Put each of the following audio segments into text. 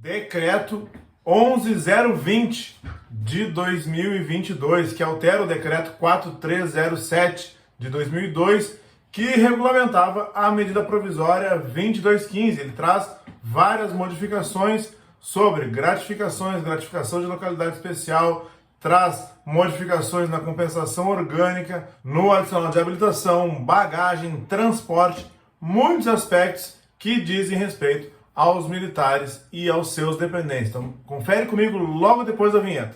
Decreto 11.020 de 2022, que altera o decreto 4307 de 2002, que regulamentava a medida provisória 2215. Ele traz várias modificações sobre gratificações, gratificação de localidade especial, traz modificações na compensação orgânica, no adicional de habilitação, bagagem, transporte, muitos aspectos que dizem respeito aos militares e aos seus dependentes. Então, confere comigo logo depois da vinheta.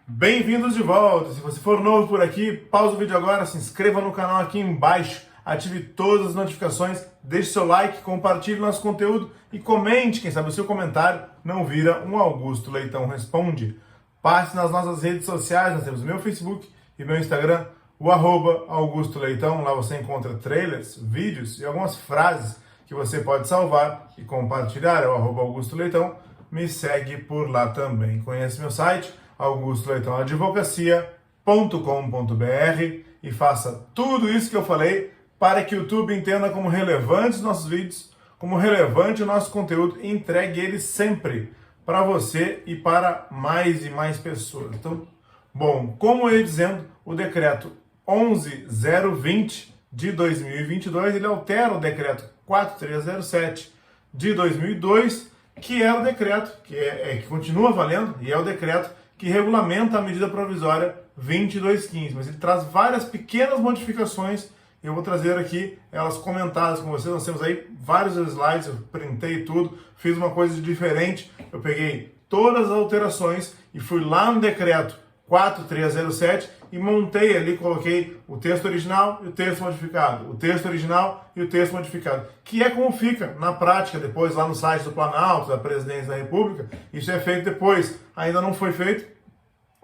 Bem-vindos de volta! Se você for novo por aqui, pausa o vídeo agora, se inscreva no canal aqui embaixo, ative todas as notificações, deixe seu like, compartilhe nosso conteúdo e comente, quem sabe o seu comentário não vira um Augusto Leitão Responde. Passe nas nossas redes sociais, nós temos o meu Facebook e meu Instagram, o @Augusto Leitão. Lá você encontra trailers, vídeos e algumas frases que você pode salvar e compartilhar. É o @Augusto Leitão. Me segue por lá também. Conhece meu site, augustoleitãoadvocacia.com.br, e faça tudo isso que eu falei para que o YouTube entenda como relevantes nossos vídeos, como relevante o nosso conteúdo e entregue ele sempre para você e para mais e mais pessoas. Então, bom, como eu ia dizendo, o decreto 11.020 de 2022, ele altera o decreto 4307 de 2002, que é o decreto que continua valendo e é o decreto que regulamenta a medida provisória 2215, mas ele traz várias pequenas modificações. Eu vou trazer aqui elas comentadas com vocês. Nós temos aí vários slides, eu printei tudo, fiz uma coisa diferente. Eu peguei todas as alterações e fui lá no decreto 4307 e montei ali, coloquei o texto original e o texto modificado, o texto original e o texto modificado, que é como fica na prática depois lá no site do Planalto, da Presidência da República. Isso é feito depois, ainda não foi feito,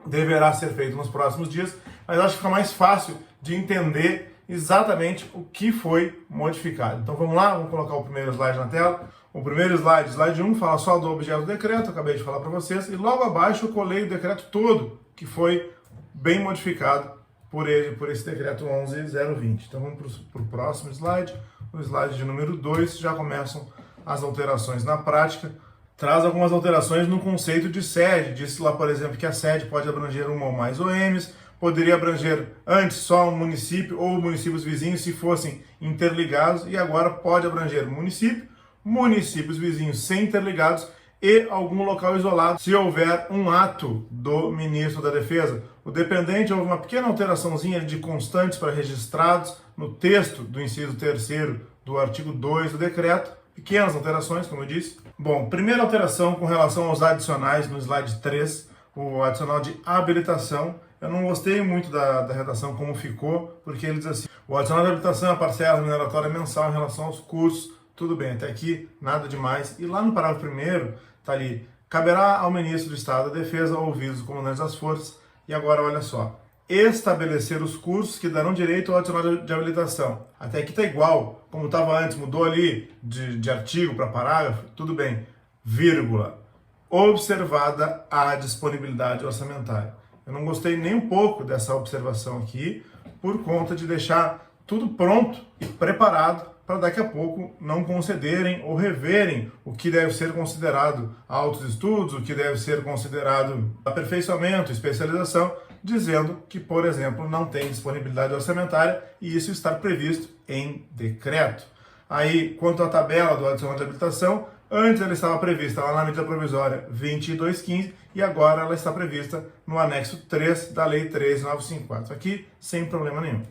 deverá ser feito nos próximos dias, mas acho que fica mais fácil de entender exatamente o que foi modificado. Então vamos lá, vamos colocar o primeiro slide na tela. O primeiro slide, slide 1, fala só do objeto do decreto, eu acabei de falar para vocês, e logo abaixo eu colei o decreto todo, que foi bem modificado por esse decreto 11.020. Então vamos para o próximo slide, o slide de número 2, já começam as alterações na prática. Traz algumas alterações no conceito de sede. Disse lá, por exemplo, que a sede pode abranger uma ou mais OMs, poderia abranger antes só um município ou municípios vizinhos se fossem interligados, e agora pode abranger município, municípios vizinhos sem interligados e algum local isolado, se houver um ato do ministro da Defesa. O dependente, houve uma pequena alteraçãozinha de constantes para registrados no texto do inciso 3º do artigo 2 do decreto. Pequenas alterações, como eu disse. Bom, primeira alteração com relação aos adicionais no slide 3, o adicional de habilitação. Eu não gostei muito da redação como ficou, porque ele diz assim: o adicional de habilitação é a parcela remuneratória mensal em relação aos cursos. Tudo bem, até aqui nada demais. E lá no parágrafo primeiro, tá ali: caberá ao ministro do Estado da Defesa ouvir os comandantes das forças. E agora olha só: estabelecer os cursos que darão direito ao adicional de habilitação. Até aqui tá igual, como estava antes, mudou ali de artigo para parágrafo, tudo bem. Vírgula. Observada a disponibilidade orçamentária. Eu não gostei nem um pouco dessa observação aqui, por conta de deixar tudo pronto e preparado para daqui a pouco não concederem ou reverem o que deve ser considerado altos estudos, o que deve ser considerado aperfeiçoamento, especialização, dizendo que, por exemplo, não tem disponibilidade orçamentária e isso está previsto em decreto. Aí, quanto à tabela do adicional de habilitação, antes ela estava prevista lá na medida provisória 2215 e agora ela está prevista no anexo 3 da Lei 13.954. Aqui, sem problema nenhum.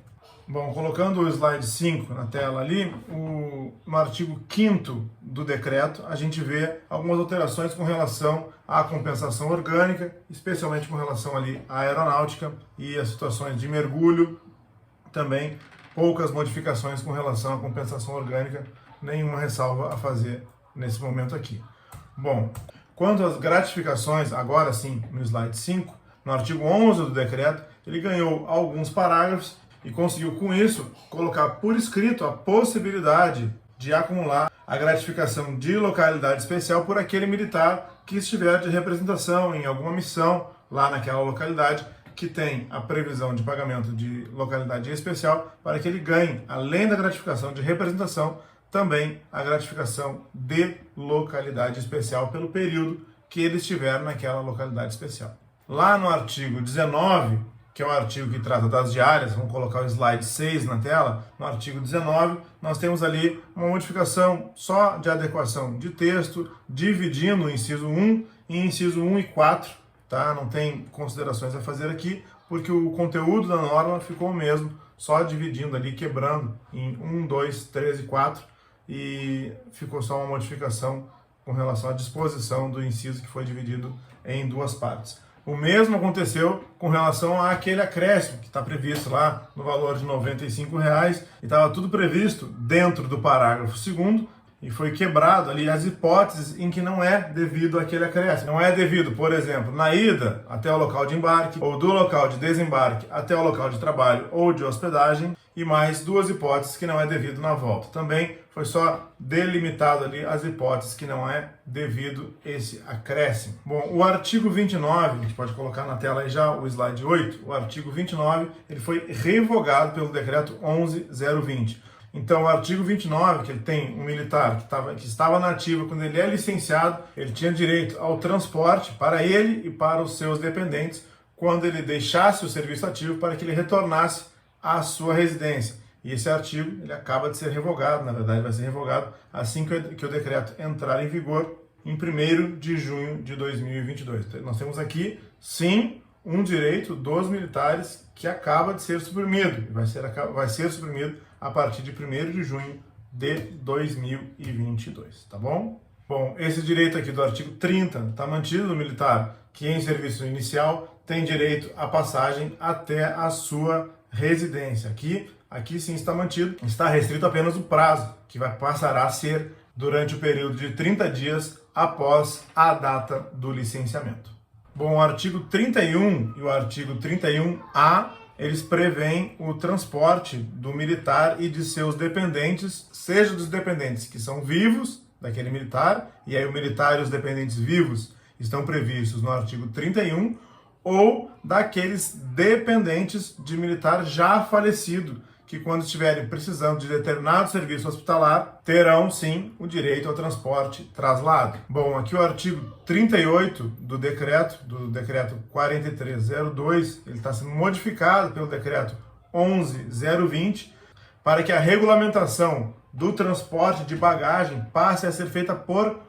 Bom, colocando o slide 5 na tela ali, no artigo 5º do decreto, a gente vê algumas alterações com relação à compensação orgânica, especialmente com relação ali à aeronáutica e as situações de mergulho. Também poucas modificações com relação à compensação orgânica, nenhuma ressalva a fazer nesse momento aqui. Bom, quanto às gratificações, agora sim, no slide 5, no artigo 11 do decreto, ele ganhou alguns parágrafos e conseguiu, com isso, colocar por escrito a possibilidade de acumular a gratificação de localidade especial por aquele militar que estiver de representação em alguma missão lá naquela localidade, que tem a previsão de pagamento de localidade especial, para que ele ganhe, além da gratificação de representação, também a gratificação de localidade especial pelo período que ele estiver naquela localidade especial. Lá no artigo 19, que é o artigo que trata das diárias, vamos colocar o slide 6 na tela, no artigo 19, nós temos ali uma modificação só de adequação de texto, dividindo o inciso 1 em inciso 1 e 4, tá? Não tem considerações a fazer aqui, porque o conteúdo da norma ficou o mesmo, só dividindo ali, quebrando em 1, 2, 3 e 4, e ficou só uma modificação com relação à disposição do inciso que foi dividido em duas partes. O mesmo aconteceu com relação àquele acréscimo que está previsto lá no valor de R$ 95,00 e estava tudo previsto dentro do parágrafo 2º e foi quebrado ali as hipóteses em que não é devido àquele acréscimo. Não é devido, por exemplo, na ida até o local de embarque ou do local de desembarque até o local de trabalho ou de hospedagem e mais duas hipóteses que não é devido na volta. Também foi só delimitado ali as hipóteses que não é devido esse acréscimo. Bom, o artigo 29, a gente pode colocar na tela aí já o slide 8, o artigo 29, ele foi revogado pelo decreto 11.020. Então, o artigo 29, que ele tem um militar que estava na ativa quando ele é licenciado, ele tinha direito ao transporte para ele e para os seus dependentes quando ele deixasse o serviço ativo para que ele retornasse à sua residência. E esse artigo ele acaba de ser revogado, na verdade vai ser revogado assim que o decreto entrar em vigor em 1º de junho de 2022. Então, nós temos aqui, sim, um direito dos militares que acaba de ser suprimido. Vai ser suprimido a partir de 1º de junho de 2022, tá bom? Bom, esse direito aqui do artigo 30 está mantido no militar que em serviço inicial tem direito à passagem até a sua residência. Aqui sim está mantido, está restrito apenas o prazo, que passará a ser durante o período de 30 dias após a data do licenciamento. Bom, o artigo 31 e o artigo 31A, eles prevêem o transporte do militar e de seus dependentes, seja dos dependentes que são vivos daquele militar, e aí o militar e os dependentes vivos estão previstos no artigo 31, ou daqueles dependentes de militar já falecido, que quando estiverem precisando de determinado serviço hospitalar, terão sim o direito ao transporte traslado. Bom, aqui o artigo 38 do decreto 4302, ele está sendo modificado pelo decreto 11.020, para que a regulamentação do transporte de bagagem passe a ser feita por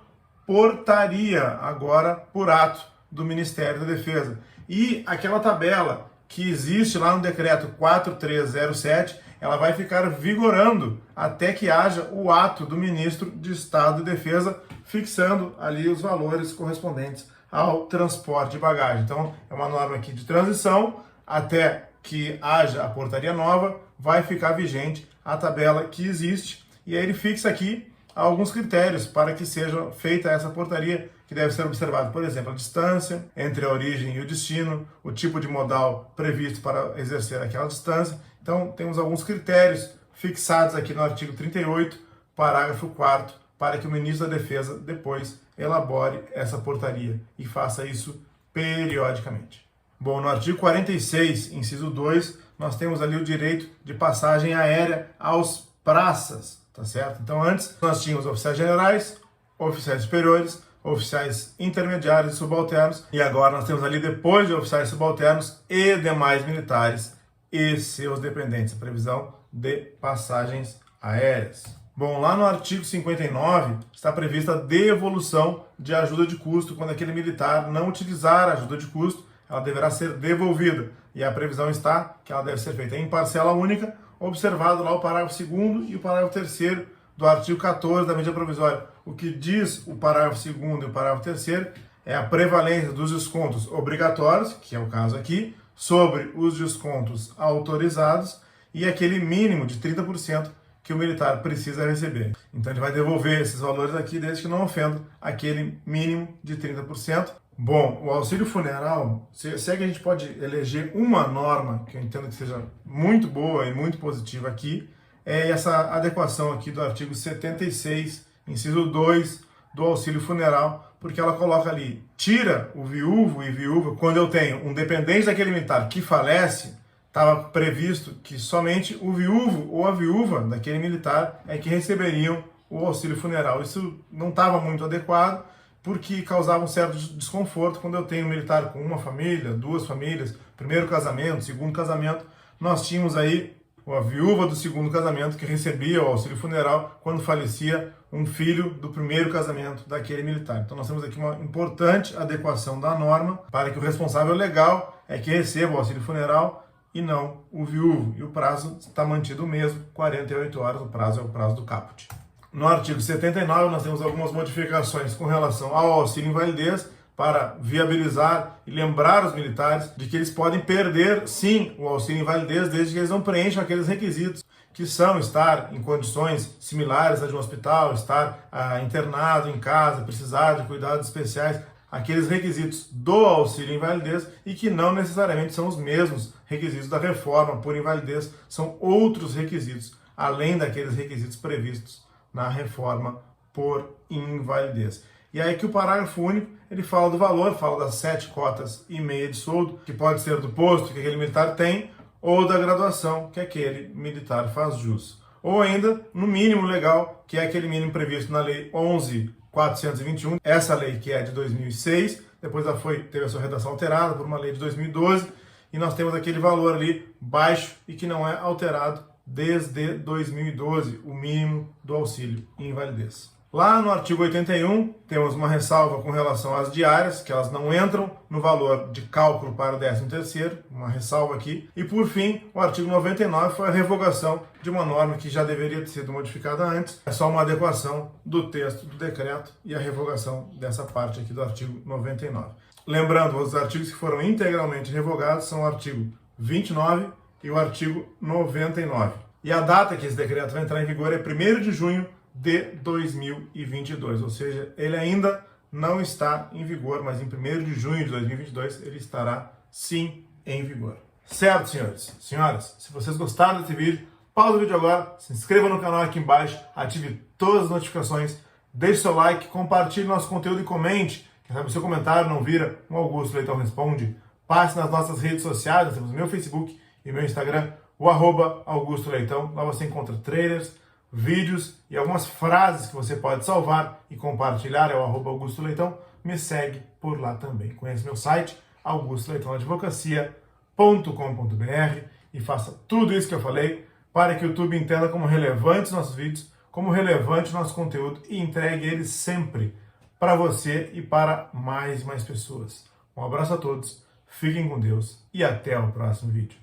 portaria, agora por ato do Ministério da Defesa. E aquela tabela que existe lá no decreto 4307, ela vai ficar vigorando até que haja o ato do ministro de Estado de Defesa fixando ali os valores correspondentes ao transporte de bagagem. Então, é uma norma aqui de transição até que haja a portaria nova, vai ficar vigente a tabela que existe e aí ele fixa aqui alguns critérios para que seja feita essa portaria, que deve ser observado, por exemplo, a distância entre a origem e o destino, o tipo de modal previsto para exercer aquela distância. Então, temos alguns critérios fixados aqui no artigo 38, parágrafo 4º, para que o ministro da Defesa depois elabore essa portaria e faça isso periodicamente. Bom, no artigo 46, inciso 2, nós temos ali o direito de passagem aérea aos praças, tá certo? Então, antes nós tínhamos oficiais generais, oficiais superiores, oficiais intermediários e subalternos, e agora nós temos ali, depois de oficiais subalternos e demais militares e seus dependentes, a previsão de passagens aéreas. Bom, lá no artigo 59 está prevista a devolução de ajuda de custo. Quando aquele militar não utilizar a ajuda de custo, ela deverá ser devolvida. E a previsão está que ela deve ser feita em parcela única, observado lá o parágrafo 2º e o parágrafo 3º do artigo 14 da medida provisória. O que diz o parágrafo 2º e o parágrafo 3º é a prevalência dos descontos obrigatórios, que é o caso aqui, sobre os descontos autorizados e aquele mínimo de 30% que o militar precisa receber. Então ele vai devolver esses valores aqui desde que não ofenda aquele mínimo de 30%. Bom, o auxílio funeral, se é que a gente pode eleger uma norma que eu entendo que seja muito boa e muito positiva aqui, é essa adequação aqui do artigo 76, inciso 2 do auxílio funeral, porque ela coloca ali, tira o viúvo e viúva, quando eu tenho um dependente daquele militar que falece, estava previsto que somente o viúvo ou a viúva daquele militar é que receberiam o auxílio funeral. Isso não estava muito adequado, porque causava um certo desconforto quando eu tenho um militar com uma família, duas famílias, primeiro casamento, segundo casamento. Nós tínhamos aí a viúva do segundo casamento que recebia o auxílio funeral quando falecia um filho do primeiro casamento daquele militar. Então nós temos aqui uma importante adequação da norma para que o responsável legal é que receba o auxílio funeral e não o viúvo. E o prazo está mantido o mesmo, 48 horas, o prazo é o prazo do caput. No artigo 79 nós temos algumas modificações com relação ao auxílio invalidez para viabilizar e lembrar os militares de que eles podem perder, sim, o auxílio invalidez desde que eles não preencham aqueles requisitos que são estar em condições similares a de um hospital, estar internado em casa, precisar de cuidados especiais, aqueles requisitos do auxílio invalidez e que não necessariamente são os mesmos requisitos da reforma por invalidez, são outros requisitos, além daqueles requisitos previstos na reforma por invalidez. E aí que o parágrafo único, ele fala do valor, fala das 7 cotas e meia de soldo, que pode ser do posto que aquele militar tem, ou da graduação que aquele militar faz jus. Ou ainda, no mínimo legal, que é aquele mínimo previsto na Lei 11.421, essa lei que é de 2006, depois ela teve a sua redação alterada por uma lei de 2012, e nós temos aquele valor ali baixo e que não é alterado desde 2012, o mínimo do auxílio invalidez. Lá no artigo 81, temos uma ressalva com relação às diárias, que elas não entram no valor de cálculo para o 13º, uma ressalva aqui. E por fim, o artigo 99 foi a revogação de uma norma que já deveria ter sido modificada antes. É só uma adequação do texto do decreto e a revogação dessa parte aqui do artigo 99. Lembrando, os artigos que foram integralmente revogados são o artigo 29 e o artigo 99. E a data que esse decreto vai entrar em vigor é 1º de junho de 2022, ou seja, ele ainda não está em vigor, mas em 1º de junho de 2022 ele estará sim em vigor. Certo, senhores? Senhoras, se vocês gostaram desse vídeo, pausa o vídeo agora, se inscreva no canal aqui embaixo, ative todas as notificações, deixe seu like, compartilhe nosso conteúdo e comente. Quem sabe o seu comentário não vira um Augusto Leitão Responde. Passe nas nossas redes sociais, nós temos o meu Facebook e meu Instagram, o @Augusto Leitão. Lá você encontra trailers, vídeos e algumas frases que você pode salvar e compartilhar. É o @Augusto Leitão. Me segue por lá também. Conheça meu site, augustoleitãoadvocacia.com.br, e faça tudo isso que eu falei para que o YouTube entenda como relevantes nossos vídeos, como relevante o nosso conteúdo e entregue ele sempre para você e para mais e mais pessoas. Um abraço a todos, fiquem com Deus e até o próximo vídeo.